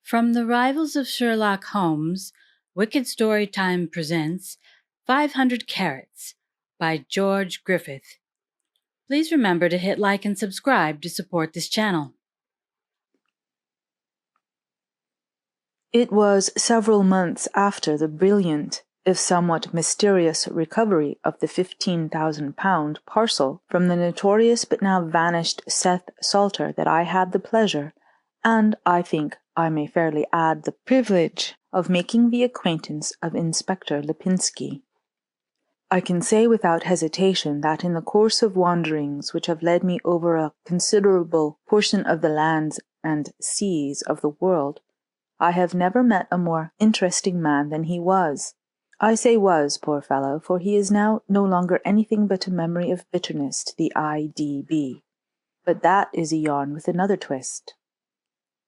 From the Rivals of Sherlock Holmes, Wicked Storytime presents 500 Carats by George Griffith. Please remember to hit like and subscribe to support this channel. It was several months after the brilliant, if somewhat mysterious, recovery of the £15,000 parcel from the notorious but now vanished Seth Salter that I had the pleasure, and I think I may fairly add the privilege, of making the acquaintance of Inspector Lipinski. I can say without hesitation that in the course of wanderings which have led me over a considerable portion of the lands and seas of the world, I have never met a more interesting man than he was. I say was, poor fellow, for he is now no longer anything but a memory of bitterness to the IDB. But that is a yarn with another twist.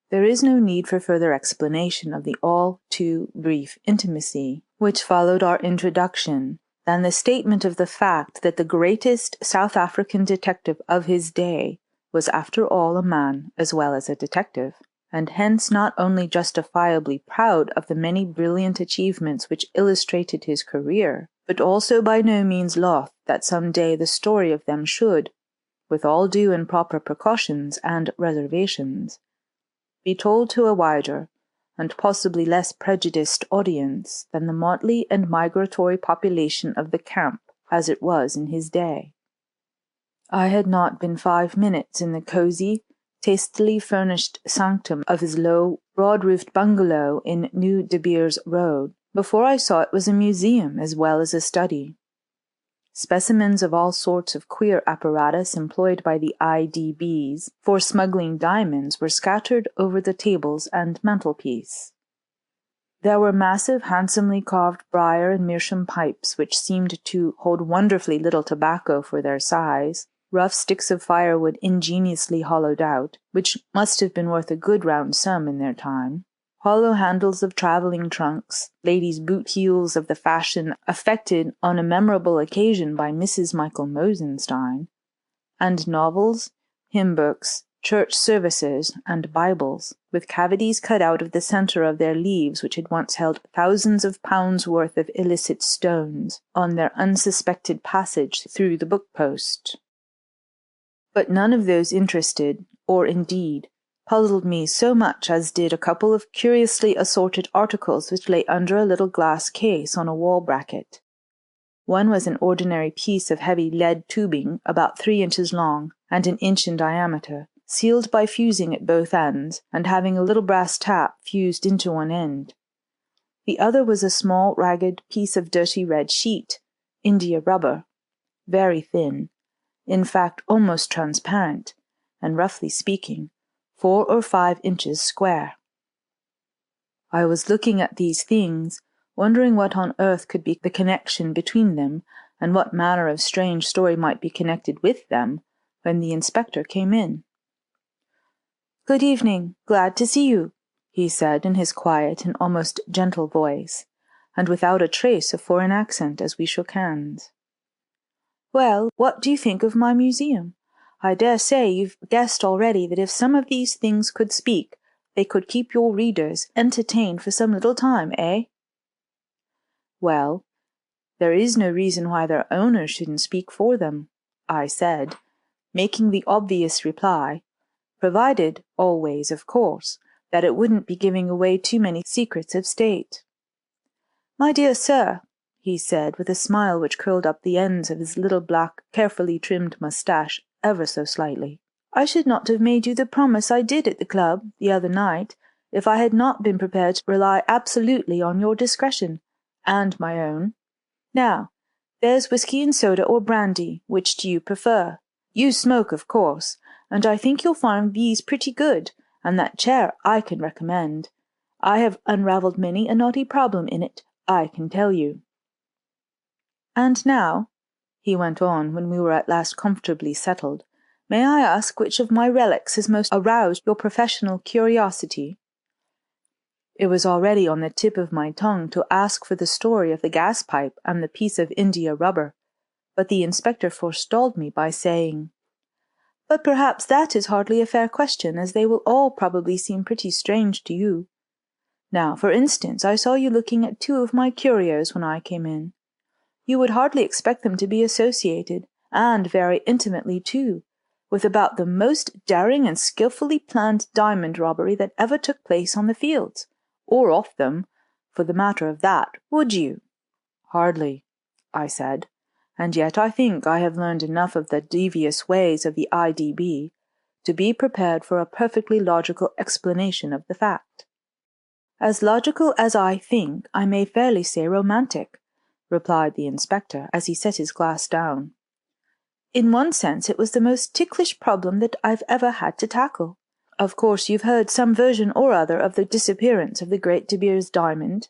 There is no need for further explanation of the all too brief intimacy which followed our introduction than the statement of the fact that the greatest South African detective of his day was after all a man as well as a detective, and hence not only justifiably proud of the many brilliant achievements which illustrated his career, but also by no means loth that some day the story of them should, with all due and proper precautions and reservations, be told to a wider and possibly less prejudiced audience than the motley and migratory population of the camp as it was in his day. I had not been 5 minutes in the cosy, tastily furnished sanctum of his low, broad-roofed bungalow in New De Beers Road before I saw it was a museum as well as a study. Specimens of all sorts of queer apparatus employed by the IDBs for smuggling diamonds were scattered over the tables and mantelpiece. There were massive, handsomely carved briar and meerschaum pipes which seemed to hold wonderfully little tobacco for their size, rough sticks of firewood ingeniously hollowed out, which must have been worth a good round sum in their time, hollow handles of travelling trunks, ladies' boot heels of the fashion affected on a memorable occasion by Mrs. Michael Mosenstein, and novels, hymn books, church services, and Bibles, with cavities cut out of the centre of their leaves which had once held thousands of pounds worth of illicit stones on their unsuspected passage through the book-post. But none of those interested, or indeed puzzled me so much as did a couple of curiously assorted articles which lay under a little glass case on a wall bracket. One was an ordinary piece of heavy lead tubing about 3 inches long and an inch in diameter, sealed by fusing at both ends, and having a little brass tap fused into one end. The other was a small, ragged piece of dirty red sheet, India rubber, very thin, in fact almost transparent, and roughly speaking, 4 or 5 inches square. I was looking at these things, wondering what on earth could be the connection between them, and what manner of strange story might be connected with them, when the inspector came in. "Good evening, glad to see you," he said in his quiet and almost gentle voice, and without a trace of foreign accent as we shook hands. "Well, what do you think of my museum? I dare say you've guessed already that if some of these things could speak, they could keep your readers entertained for some little time, eh?" "Well, there is no reason why their owners shouldn't speak for them," I said, making the obvious reply, provided, always, of course, that it wouldn't be giving away too many secrets of state. "My dear sir," he said, with a smile which curled up the ends of his little black, carefully trimmed moustache ever so slightly, "I should not have made you the promise I did at the club the other night if I had not been prepared to rely absolutely on your discretion, and my own. Now, there's whiskey and soda or brandy, which do you prefer? You smoke, of course, and I think you'll find these pretty good, and that chair I can recommend. I have unravelled many a knotty problem in it, I can tell you. And now," he went on when we were at last comfortably settled, "may I ask which of my relics has most aroused your professional curiosity?" It was already on the tip of my tongue to ask for the story of the gas pipe and the piece of India rubber, but the inspector forestalled me by saying, "But perhaps that is hardly a fair question, as they will all probably seem pretty strange to you. Now, for instance, I saw you looking at 2 of my curios when I came in. You would hardly expect them to be associated, and very intimately too, with about the most daring and skilfully planned diamond robbery that ever took place on the fields, or off them, for the matter of that, would you? Hardly, I said, and yet I think I have learned enough of the devious ways of the IDB to be prepared for a perfectly logical explanation of the fact. As logical as I think, I may fairly say romantic, replied the inspector as he set his glass down. In one sense, it was the most ticklish problem that I've ever had to tackle. Of course, you've heard some version or other of the disappearance of the great De Beers diamond.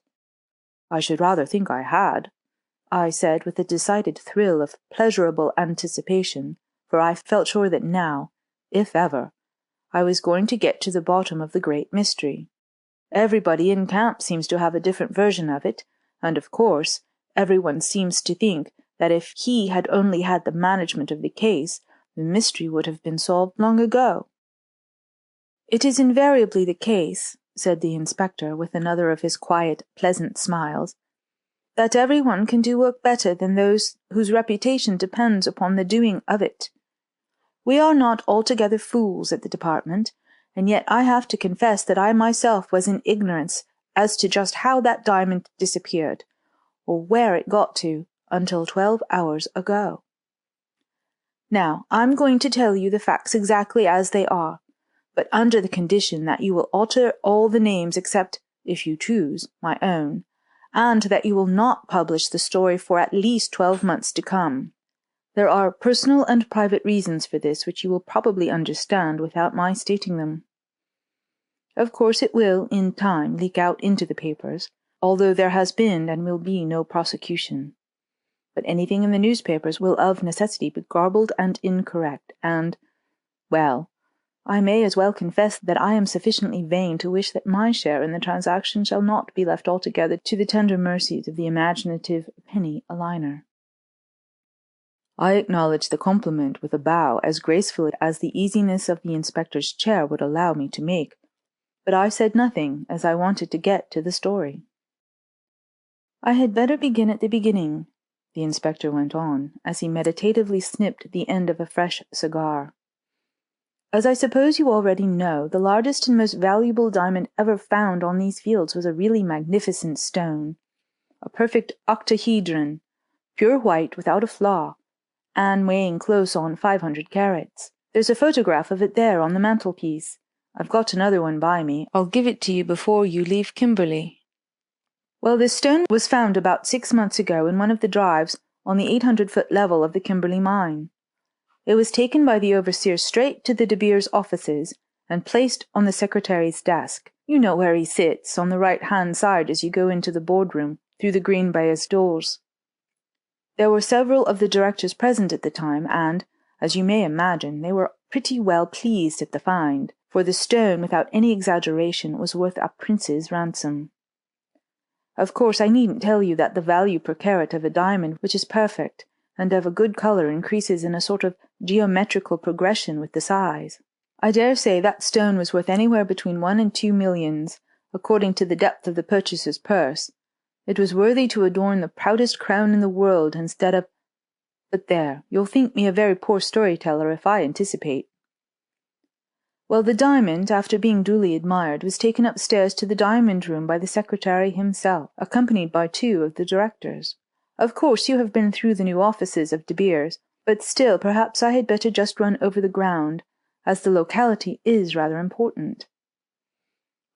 I should rather think I had, I said with a decided thrill of pleasurable anticipation, for I felt sure that now, if ever, I was going to get to the bottom of the great mystery. Everybody in camp seems to have a different version of it, and of course, everyone seems to think that if he had only had the management of the case, the mystery would have been solved long ago. It is invariably the case, said the inspector with another of his quiet, pleasant smiles, that everyone can do work better than those whose reputation depends upon the doing of it. We are not altogether fools at the department, and yet I have to confess that I myself was in ignorance as to just how that diamond disappeared, or where it got to, until 12 hours ago. Now, I'm going to tell you the facts exactly as they are, but under the condition that you will alter all the names except, if you choose, my own, and that you will not publish the story for at least 12 months to come. There are personal and private reasons for this which you will probably understand without my stating them. Of course it will, in time, leak out into the papers, although there has been and will be no prosecution. But anything in the newspapers will of necessity be garbled and incorrect, and, well, I may as well confess that I am sufficiently vain to wish that my share in the transaction shall not be left altogether to the tender mercies of the imaginative penny-a-liner. I acknowledged the compliment with a bow as graceful as the easiness of the inspector's chair would allow me to make, but I said nothing, as I wanted to get to the story. I had better begin at the beginning, the inspector went on, as he meditatively snipped the end of a fresh cigar. As I suppose you already know, the largest and most valuable diamond ever found on these fields was a really magnificent stone, a perfect octahedron, pure white without a flaw, and weighing close on 500 carats. There's a photograph of it there on the mantelpiece. I've got another one by me. I'll give it to you before you leave Kimberley. Well, this stone was found about 6 months ago in one of the drives on the 800-foot level of the Kimberley mine. It was taken by the overseer straight to the De Beers offices and placed on the secretary's desk. You know where he sits, on the right-hand side as you go into the boardroom, through the green baize doors. There were several of the directors present at the time, and, as you may imagine, they were pretty well pleased at the find, for the stone, without any exaggeration, was worth a prince's ransom. Of course, I needn't tell you that the value per carat of a diamond which is perfect and of a good colour increases in a sort of geometrical progression with the size. I dare say that stone was worth anywhere between 1 and 2 millions, according to the depth of the purchaser's purse. It was worthy to adorn the proudest crown in the world instead of— But there, you'll think me a very poor storyteller if I anticipate. Well, the diamond, after being duly admired, was taken upstairs to the diamond room by the secretary himself, accompanied by 2 of the directors. Of course, you have been through the new offices of De Beers, but still perhaps I had better just run over the ground, as the locality is rather important.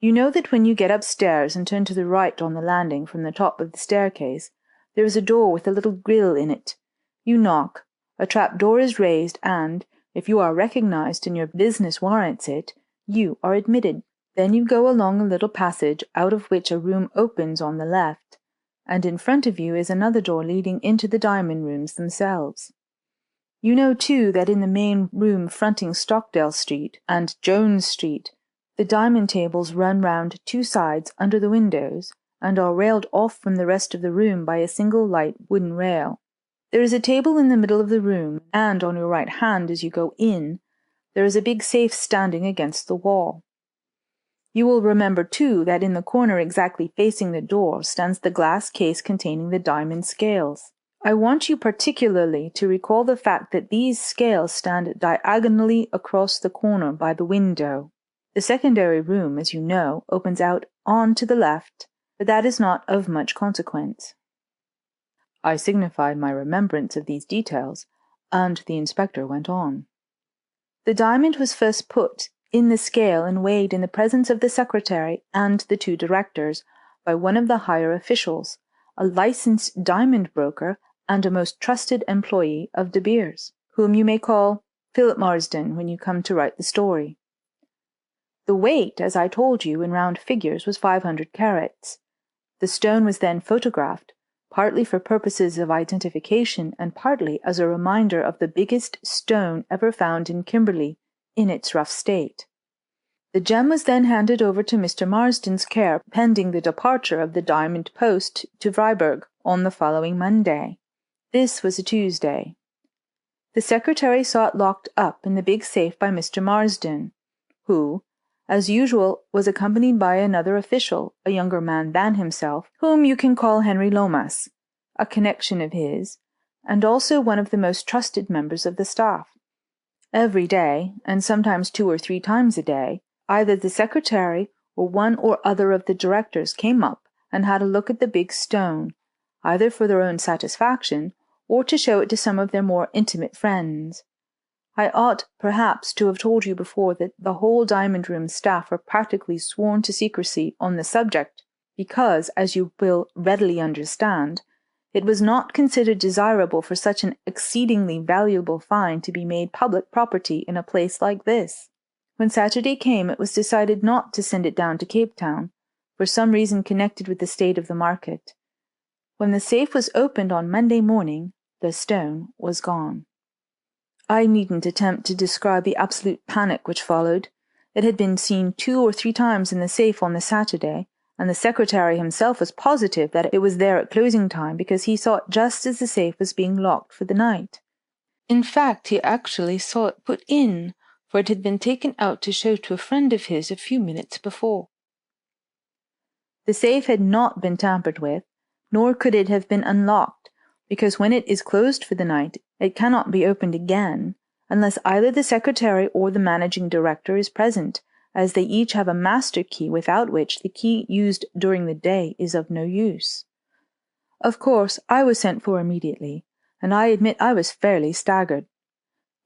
You know that when you get upstairs and turn to the right on the landing from the top of the staircase, there is a door with a little grill in it. You knock, a trap-door is raised, and, if you are recognized and your business warrants it, you are admitted. Then you go along a little passage, out of which a room opens on the left, and in front of you is another door leading into the diamond rooms themselves. You know, too, that in the main room fronting Stockdale Street and Jones Street, the diamond tables run round 2 sides under the windows, and are railed off from the rest of the room by a single light wooden rail. There is a table in the middle of the room, and on your right hand as you go in, there is a big safe standing against the wall. You will remember, too, that in the corner exactly facing the door stands the glass case containing the diamond scales. I want you particularly to recall the fact that these scales stand diagonally across the corner by the window. The secondary room, as you know, opens out on to the left, but that is not of much consequence. I signified my remembrance of these details, and the inspector went on. The diamond was first put in the scale and weighed in the presence of the secretary and the two directors by one of the higher officials, a licensed diamond broker and a most trusted employee of De Beers, whom you may call Philip Marsden when you come to write the story. The weight, as I told you, in round figures, was 500 carats. The stone was then photographed, partly for purposes of identification and partly as a reminder of the biggest stone ever found in Kimberley in its rough state. The gem was then handed over to Mr. Marsden's care pending the departure of the diamond post to Vryburg on the following Monday. This was a Tuesday. The secretary saw it locked up in the big safe by Mr. Marsden, who, as usual, was accompanied by another official, a younger man than himself, whom you can call Henry Lomas, a connection of his, and also one of the most trusted members of the staff. Every day, and sometimes 2 or 3 times a day, either the secretary or one or other of the directors came up and had a look at the big stone, either for their own satisfaction or to show it to some of their more intimate friends. I ought, perhaps, to have told you before that the whole diamond room staff were practically sworn to secrecy on the subject, because, as you will readily understand, it was not considered desirable for such an exceedingly valuable find to be made public property in a place like this. When Saturday came, it was decided not to send it down to Cape Town, for some reason connected with the state of the market. When the safe was opened on Monday morning, the stone was gone. I needn't attempt to describe the absolute panic which followed. It had been seen 2 or 3 times in the safe on the Saturday, and the secretary himself was positive that it was there at closing time because he saw it just as the safe was being locked for the night. In fact, he actually saw it put in, for it had been taken out to show to a friend of his a few minutes before. The safe had not been tampered with, nor could it have been unlocked, because when it is closed for the night, it cannot be opened again, unless either the secretary or the managing director is present, as they each have a master key without which the key used during the day is of no use. Of course, I was sent for immediately, and I admit I was fairly staggered.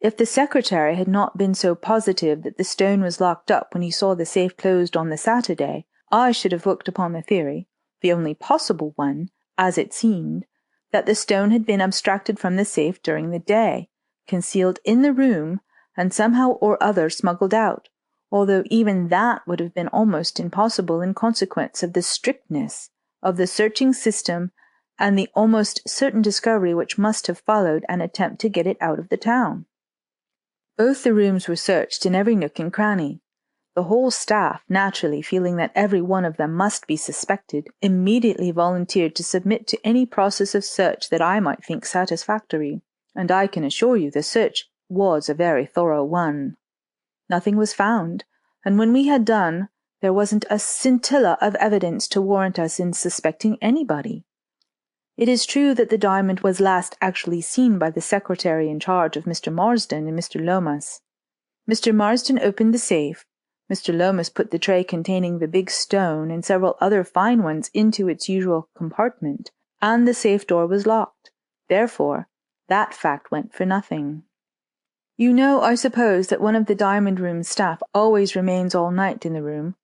If the secretary had not been so positive that the stone was locked up when he saw the safe closed on the Saturday, I should have looked upon the theory, the only possible one, as it seemed, that the stone had been abstracted from the safe during the day, concealed in the room, and somehow or other smuggled out, although even that would have been almost impossible in consequence of the strictness of the searching system and the almost certain discovery which must have followed an attempt to get it out of the town. Both the rooms were searched in every nook and cranny. The whole staff, naturally feeling that every one of them must be suspected, immediately volunteered to submit to any process of search that I might think satisfactory, and I can assure you the search was a very thorough one. Nothing was found, and when we had done, there wasn't a scintilla of evidence to warrant us in suspecting anybody. It is true that the diamond was last actually seen by the secretary in charge of Mr. Marsden and Mr. Lomas. Mr. Marsden opened the safe. Mr. Lomas put the tray containing the big stone and several other fine ones into its usual compartment, and the safe door was locked. Therefore, that fact went for nothing. You know, I suppose, that one of the diamond room staff always remains all night in the room.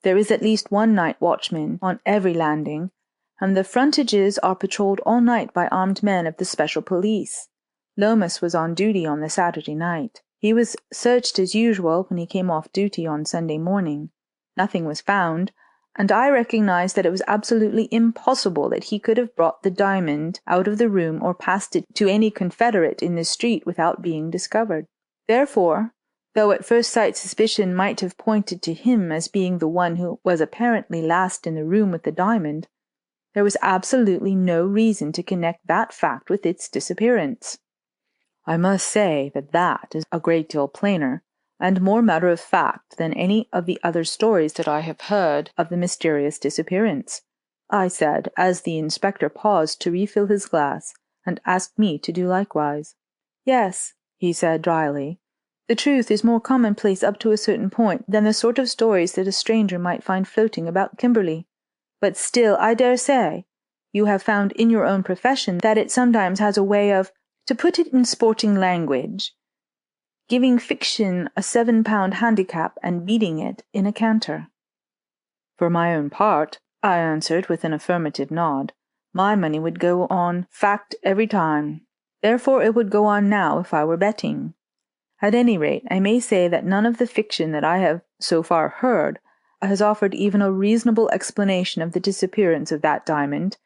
There is at least one night watchman on every landing, and the frontages are patrolled all night by armed men of the special police. Lomas was on duty on the Saturday night. He was searched as usual when he came off duty on Sunday morning. Nothing was found, and I recognized that it was absolutely impossible that he could have brought the diamond out of the room or passed it to any confederate in the street without being discovered. Therefore, though at first sight suspicion might have pointed to him as being the one who was apparently last in the room with the diamond, there was absolutely no reason to connect that fact with its disappearance. I must say that is a great deal plainer, and more matter of fact than any of the other stories that I have heard of the mysterious disappearance," I said, as the inspector paused to refill his glass and asked me to do likewise. "Yes," he said dryly. "The truth is more commonplace up to a certain point than the sort of stories that a stranger might find floating about Kimberley. But still, I dare say, you have found in your own profession that it sometimes has a way of, to put it in sporting language, giving fiction a 7-pound handicap and beating it in a canter." "For my own part," I answered with an affirmative nod, "my money would go on fact every time. Therefore it would go on now if I were betting. At any rate, I may say that none of the fiction that I have so far heard has offered even a reasonable explanation of the disappearance of that diamond,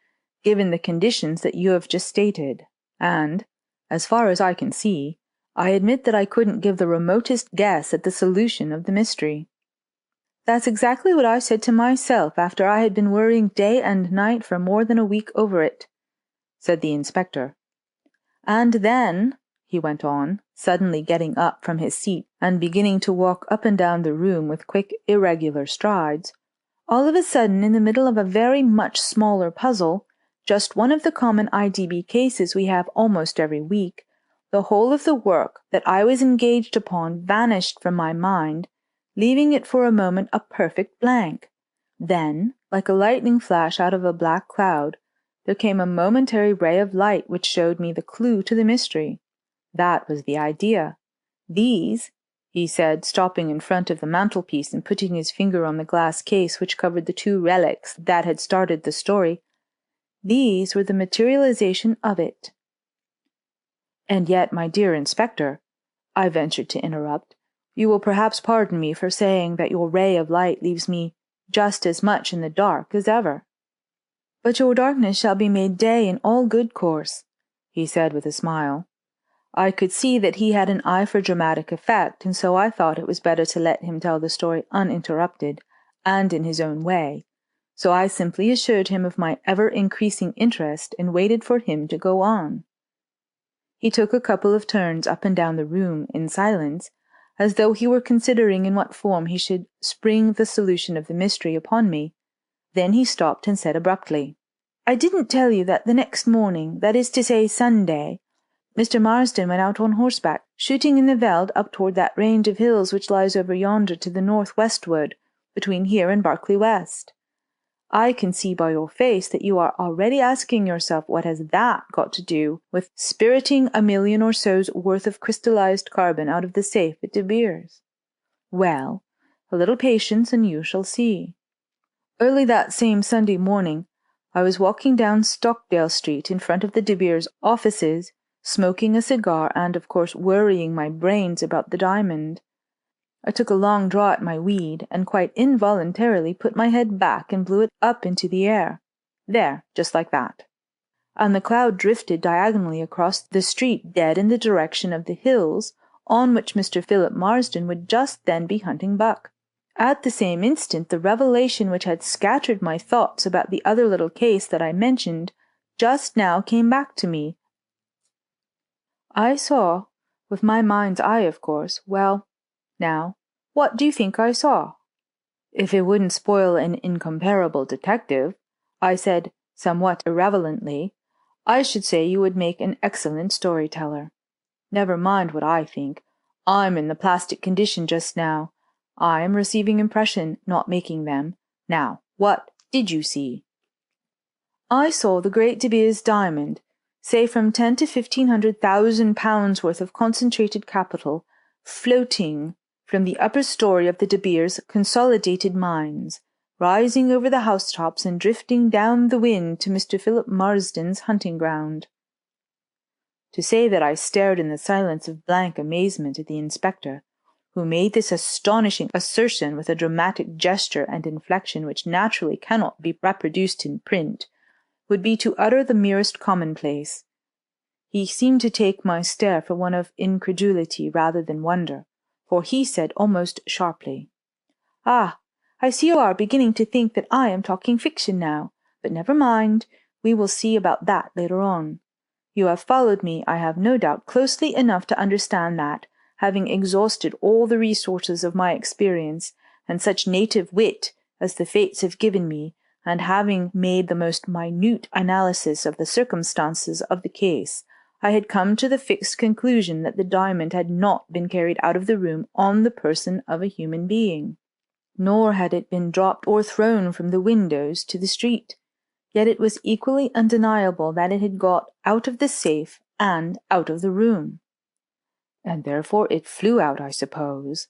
given the conditions that you have just stated. And, as far as I can see, I admit that I couldn't give the remotest guess at the solution of the mystery." "That's exactly what I said to myself after I had been worrying day and night for more than a week over it," said the inspector. "And then," he went on, suddenly getting up from his seat and beginning to walk up and down the room with quick, irregular strides, "all of a sudden, in the middle of a very much smaller puzzle, just one of the common IDB cases we have almost every week, the whole of the work that I was engaged upon vanished from my mind, leaving it for a moment a perfect blank. Then, like a lightning flash out of a black cloud, there came a momentary ray of light which showed me the clue to the mystery. That was the idea. These," he said, stopping in front of the mantelpiece and putting his finger on the glass case which covered the 2 relics that had started the story, "these were the materialization of it." "And yet, my dear inspector," I ventured to interrupt, "you will perhaps pardon me for saying that your ray of light leaves me just as much in the dark as ever." "But your darkness shall be made day in all good course," he said with a smile. I could see that he had an eye for dramatic effect, and so I thought it was better to let him tell the story uninterrupted and in his own way. So I simply assured him of my ever-increasing interest and waited for him to go on. He took a couple of turns up and down the room in silence, as though he were considering in what form he should spring the solution of the mystery upon me. Then he stopped and said abruptly, "I didn't tell you that the next morning, that is to say Sunday, Mr. Marsden went out on horseback, shooting in the veld up toward that range of hills which lies over yonder to the northwestward, between here and Berkeley West. I can see by your face that you are already asking yourself what has that got to do with spiriting $1 million or so's worth of crystallized carbon out of the safe at De Beers. Well, a little patience and you shall see. Early that same Sunday morning, I was walking down Stockdale Street in front of the De Beers offices, smoking a cigar and, of course, worrying my brains about the diamond. I took a long draw at my weed and quite involuntarily put my head back and blew it up into the air. There, just like that. And the cloud drifted diagonally across the street dead in the direction of the hills on which Mr. Philip Marsden would just then be hunting buck. At the same instant, the revelation which had scattered my thoughts about the other little case that I mentioned just now came back to me. I saw, with my mind's eye, of course, well, now, what do you think I saw? If it wouldn't spoil an incomparable detective, I said, somewhat irrelevantly, I should say you would make an excellent storyteller. Never mind what I think. I'm in the plastic condition just now. I am receiving impression, not making them. Now, what did you see? I saw the great De Beers diamond, say from 10 to 1,500,000 pounds worth of concentrated capital, floating from the upper story of the De Beers Consolidated Mines, rising over the housetops and drifting down the wind to Mr. Philip Marsden's hunting ground. To say that I stared in the silence of blank amazement at the inspector, who made this astonishing assertion with a dramatic gesture and inflection which naturally cannot be reproduced in print, would be to utter the merest commonplace. He seemed to take my stare for one of incredulity rather than wonder, for he said almost sharply, "Ah, I see you are beginning to think that I am talking fiction now, but never mind, we will see about that later on. You have followed me, I have no doubt, closely enough to understand that, having exhausted all the resources of my experience and such native wit as the fates have given me, and having made the most minute analysis of the circumstances of the case, I had come to the fixed conclusion that the diamond had not been carried out of the room on the person of a human being, nor had it been dropped or thrown from the windows to the street. Yet it was equally undeniable that it had got out of the safe and out of the room. And therefore it flew out, I suppose.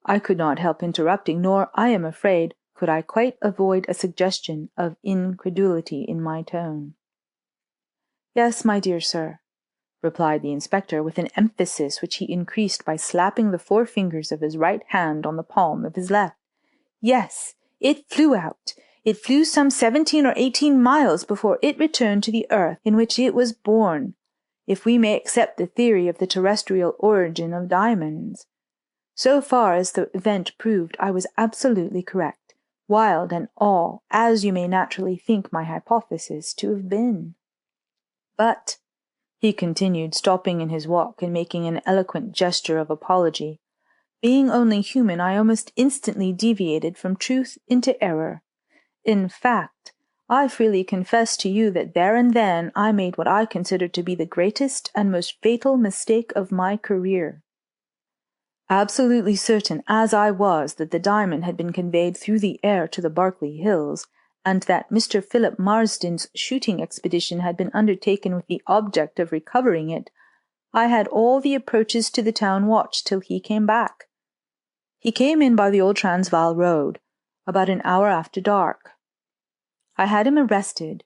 I could not help interrupting, nor, I am afraid, could I quite avoid a suggestion of incredulity in my tone. "Yes, my dear sir," replied the inspector, with an emphasis which he increased by slapping the 4 fingers of his right hand on the palm of his left. "Yes, it flew out. It flew some 17 or 18 miles before it returned to the earth in which it was born, if we may accept the theory of the terrestrial origin of diamonds. So far as the event proved, I was absolutely correct, wild and all, as you may naturally think my hypothesis to have been. But," he continued, stopping in his walk and making an eloquent gesture of apology, "being only human, I almost instantly deviated from truth into error. In fact, I freely confess to you that there and then I made what I consider to be the greatest and most fatal mistake of my career. Absolutely certain as I was that the diamond had been conveyed through the air to the Berkeley Hills, and that Mr. Philip Marsden's shooting expedition had been undertaken with the object of recovering it, I had all the approaches to the town watched till he came back. He came in by the old Transvaal road, about an hour after dark. I had him arrested,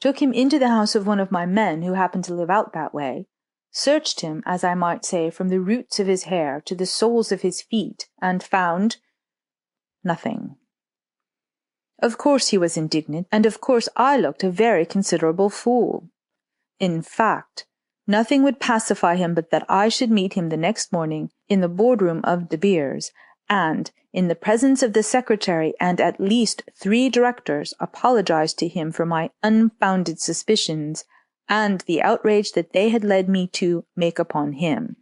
took him into the house of one of my men who happened to live out that way, searched him, as I might say, from the roots of his hair to the soles of his feet, and found nothing. Of course he was indignant, and of course I looked a very considerable fool. In fact, nothing would pacify him but that I should meet him the next morning in the boardroom of De Beers, and, in the presence of the secretary and at least 3 directors, apologize to him for my unfounded suspicions, and the outrage that they had led me to make upon him.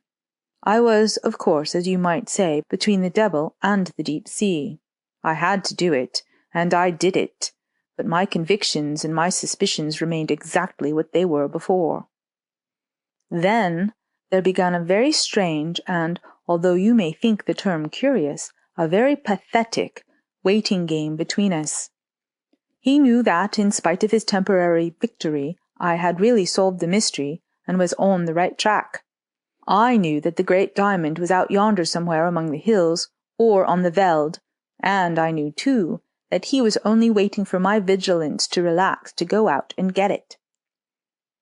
I was, of course, as you might say, between the devil and the deep sea. I had to do it, and I did it, but my convictions and my suspicions remained exactly what they were before. Then there began a very strange and, although you may think the term curious, a very pathetic waiting game between us. He knew that, in spite of his temporary victory, I had really solved the mystery and was on the right track. I knew that the great diamond was out yonder somewhere among the hills or on the veld, and I knew, too, that he was only waiting for my vigilance to relax to go out and get it.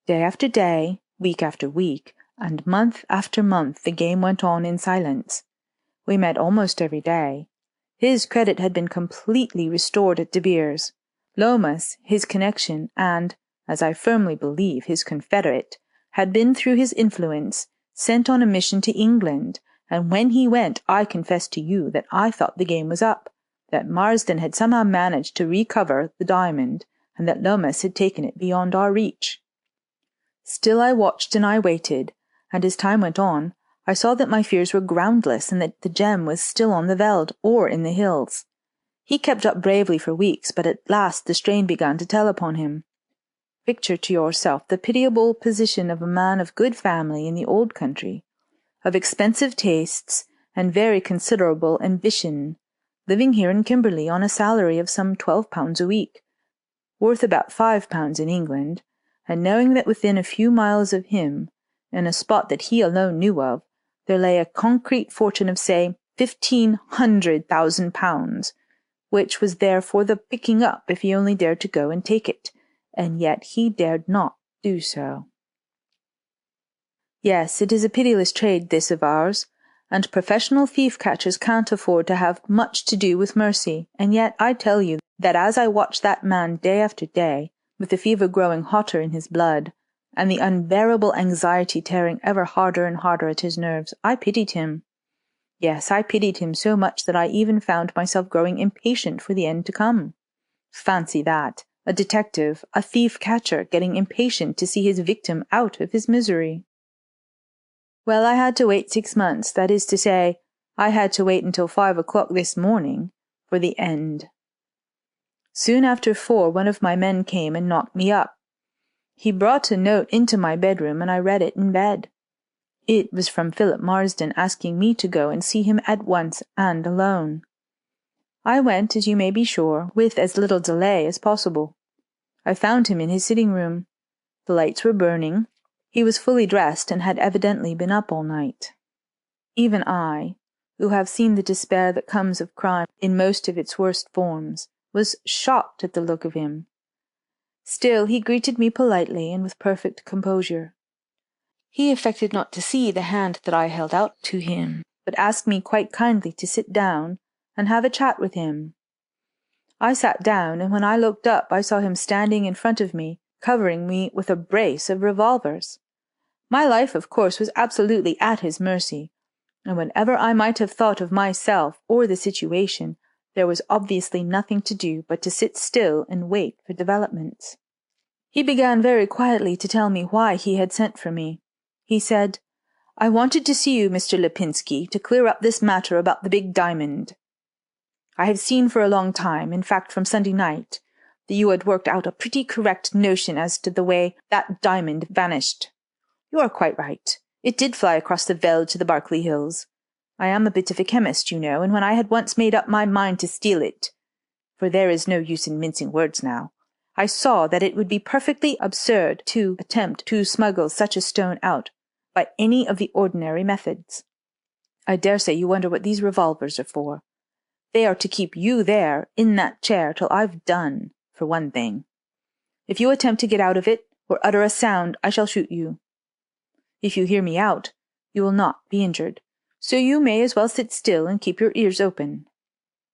Day after day, week after week, and month after month the game went on in silence. We met almost every day. His credit had been completely restored at De Beers. Lomas, his connection, and, as I firmly believe, his confederate, had been, through his influence, sent on a mission to England, and when he went I confess to you that I thought the game was up, that Marsden had somehow managed to recover the diamond, and that Lomas had taken it beyond our reach. Still I watched and I waited, and as time went on, I saw that my fears were groundless and that the gem was still on the veld or in the hills. He kept up bravely for weeks, but at last the strain began to tell upon him. Picture to yourself the pitiable position of a man of good family in the old country, of expensive tastes and very considerable ambition, living here in Kimberley on a salary of some £12 a week, worth about £5 in England, and knowing that within a few miles of him, in a spot that he alone knew of, there lay a concrete fortune of, say, £1,500,000, which was there for the picking up if he only dared to go and take it, and yet he dared not do so. Yes, it is a pitiless trade, this of ours, and professional thief-catchers can't afford to have much to do with mercy, and yet I tell you that as I watched that man day after day, with the fever growing hotter in his blood, and the unbearable anxiety tearing ever harder and harder at his nerves, I pitied him. Yes, I pitied him so much that I even found myself growing impatient for the end to come. Fancy that, a detective, a thief-catcher, getting impatient to see his victim out of his misery. Well, I had to wait 6 months, that is to say, I had to wait until 5 o'clock this morning for the end. Soon after 4, one of my men came and knocked me up. He brought a note into my bedroom, and I read it in bed. It was from Philip Marsden, asking me to go and see him at once and alone. I went, as you may be sure, with as little delay as possible. I found him in his sitting room. The lights were burning. He was fully dressed and had evidently been up all night. Even I, who have seen the despair that comes of crime in most of its worst forms, was shocked at the look of him. Still, he greeted me politely and with perfect composure. He affected not to see the hand that I held out to him, but asked me quite kindly to sit down and have a chat with him. I sat down, and when I looked up I saw him standing in front of me, covering me with a brace of revolvers. My life, of course, was absolutely at his mercy, and whenever I might have thought of myself or the situation, there was obviously nothing to do but to sit still and wait for developments. He began very quietly to tell me why he had sent for me. He said, "I wanted to see you, Mr. Lipinski, to clear up this matter about the big diamond. I have seen for a long time, in fact from Sunday night, that you had worked out a pretty correct notion as to the way that diamond vanished. You are quite right. It did fly across the veld to the Berkeley Hills. I am a bit of a chemist, you know, and when I had once made up my mind to steal it, for there is no use in mincing words now, I saw that it would be perfectly absurd to attempt to smuggle such a stone out by any of the ordinary methods. I dare say you wonder what these revolvers are for. They are to keep you there, in that chair, till I've done, for one thing. If you attempt to get out of it, or utter a sound, I shall shoot you. If you hear me out, you will not be injured, so you may as well sit still and keep your ears open.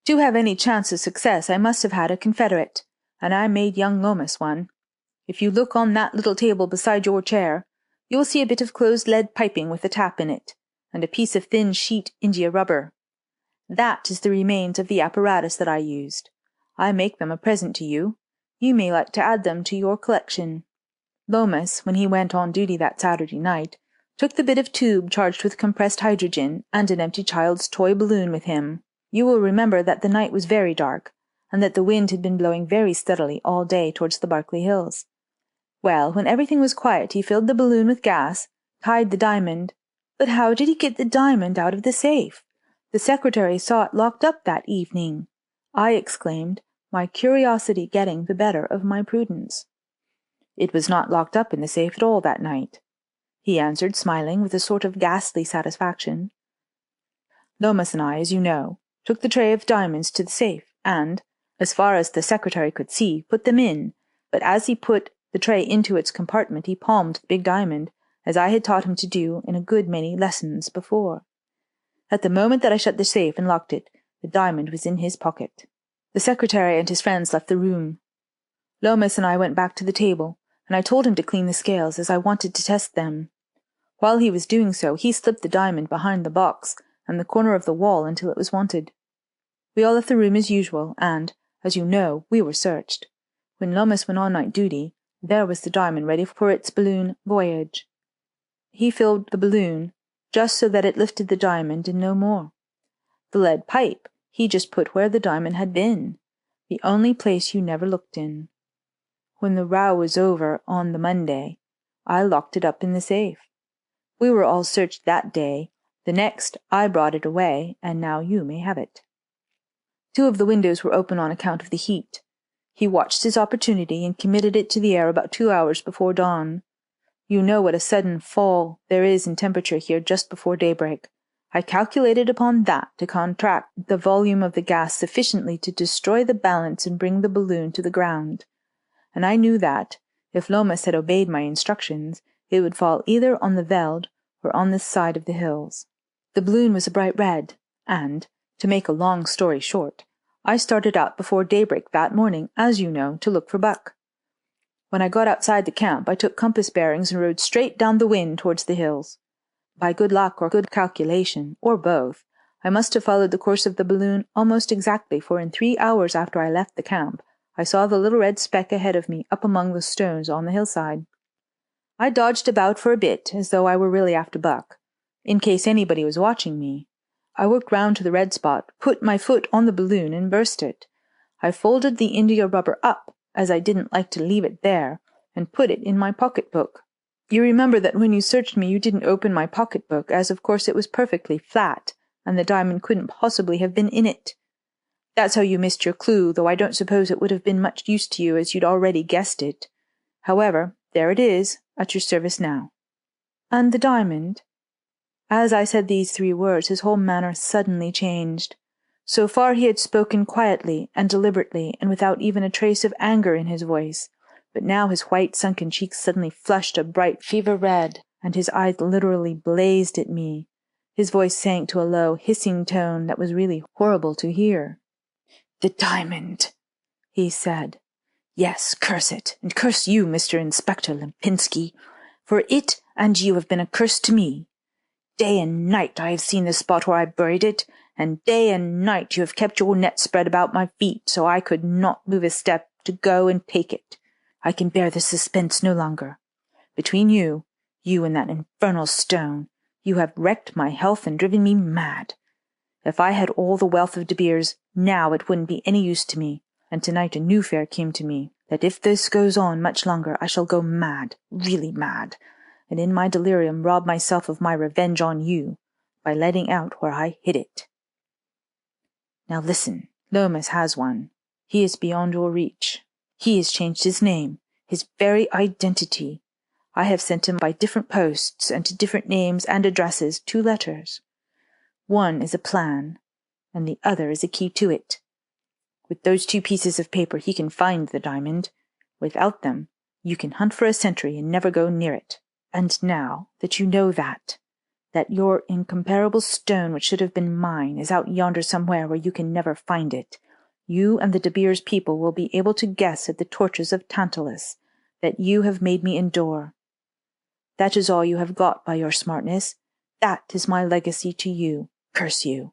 To have any chance of success, I must have had a confederate, and I made young Lomas one. If you look on that little table beside your chair, you will see a bit of closed lead piping with a tap in it, and a piece of thin sheet india rubber. That is the remains of the apparatus that I used. I make them a present to you. You may like to add them to your collection." Lomas, when he went on duty that Saturday night, took the bit of tube charged with compressed hydrogen and an empty child's toy balloon with him. You will remember that the night was very dark, and that the wind had been blowing very steadily all day towards the Berkeley Hills. Well, when everything was quiet, he filled the balloon with gas, tied the diamond. But how did he get the diamond out of the safe? The secretary saw it locked up that evening. I exclaimed, my curiosity getting the better of my prudence. "It was not locked up in the safe at all that night," he answered, smiling with a sort of ghastly satisfaction. "Lomas and I, as you know, took the tray of diamonds to the safe, and, as far as the secretary could see, put them in, but as he put the tray into its compartment he palmed the big diamond, as I had taught him to do in a good many lessons before. At the moment that I shut the safe and locked it, the diamond was in his pocket. The secretary and his friends left the room. Lomas and I went back to the table, and I told him to clean the scales, as I wanted to test them. While he was doing so, he slipped the diamond behind the box and the corner of the wall until it was wanted. We all left the room as usual, and, as you know, we were searched. When Lomas went on night duty, there was the diamond ready for its balloon voyage. He filled the balloon, just so that it lifted the diamond and no more. The lead pipe he just put where the diamond had been, the only place you never looked in. When the row was over on the Monday, I locked it up in the safe. We were all searched that day. The next I brought it away, and now you may have it. 2 of the windows were open on account of the heat. He watched his opportunity and committed it to the air about 2 hours before dawn. You know what a sudden fall there is in temperature here just before daybreak. I calculated upon that to contract the volume of the gas sufficiently to destroy the balance and bring the balloon to the ground. And I knew that, if Lomas had obeyed my instructions, it would fall either on the veld or on this side of the hills. The balloon was a bright red, and, to make a long story short, I started out before daybreak that morning, as you know, to look for buck. When I got outside the camp, I took compass bearings and rode straight down the wind towards the hills. By good luck or good calculation, or both, I must have followed the course of the balloon almost exactly, for in 3 hours after I left the camp, I saw the little red speck ahead of me up among the stones on the hillside. I dodged about for a bit, as though I were really after buck, in case anybody was watching me. I worked round to the red spot, put my foot on the balloon, and burst it. I folded the india rubber up, as I didn't like to leave it there, and put it in my pocketbook. You remember that when you searched me you didn't open my pocketbook, as of course it was perfectly flat, and the diamond couldn't possibly have been in it. That's how you missed your clue, though I don't suppose it would have been much use to you, as you'd already guessed it. However, there it is, at your service now. And the diamond? As I said these 3 words, his whole manner suddenly changed. So far he had spoken quietly and deliberately, and without even a trace of anger in his voice, but now his white, sunken cheeks suddenly flushed a bright fever red, and his eyes literally blazed at me. His voice sank to a low, hissing tone that was really horrible to hear. "The diamond," he said. "Yes, curse it, and curse you, Mr. Inspector Lipinski, for it and you have been a curse to me. Day and night I have seen the spot where I buried it, and day and night you have kept your net spread about my feet, so I could not move a step to go and take it. I can bear this suspense no longer. Between you and that infernal stone, you have wrecked my health and driven me mad. If I had all the wealth of De Beers, now it wouldn't be any use to me, and tonight a new fear came to me, that if this goes on much longer I shall go mad, really mad, and in my delirium rob myself of my revenge on you, by letting out where I hid it. Now listen, Lomas has one. He is beyond your reach. He has changed his name, his very identity. I have sent him by different posts, and to different names and addresses, 2 letters. One is a plan, and the other is a key to it. With those 2 pieces of paper he can find the diamond. Without them, you can hunt for a century and never go near it. And now that you know that your incomparable stone, which should have been mine, is out yonder somewhere where you can never find it, you and the De Beers people will be able to guess at the tortures of Tantalus that you have made me endure. That is all you have got by your smartness. That is my legacy to you. Curse you.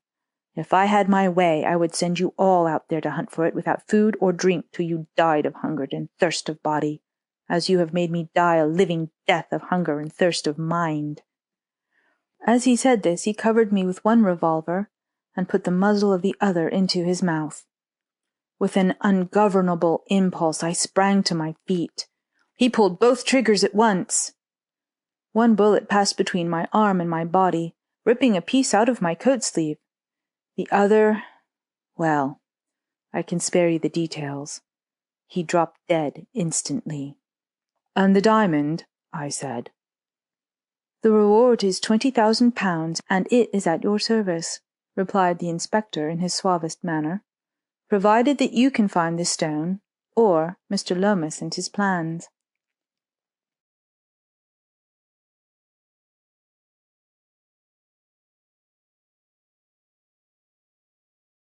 If I had my way, I would send you all out there to hunt for it without food or drink till you died of hunger and thirst of body, as you have made me die a living death of hunger and thirst of mind." As he said this, he covered me with one revolver and put the muzzle of the other into his mouth. With an ungovernable impulse, I sprang to my feet. He pulled both triggers at once. One bullet passed between my arm and my body, ripping a piece out of my coat sleeve. The other, well, I can spare you the details. He dropped dead instantly. "And the diamond?" I said. "The reward is £20,000, and it is at your service," replied the inspector in his suavest manner, "provided that you can find this stone, or Mr. Lomas and his plans."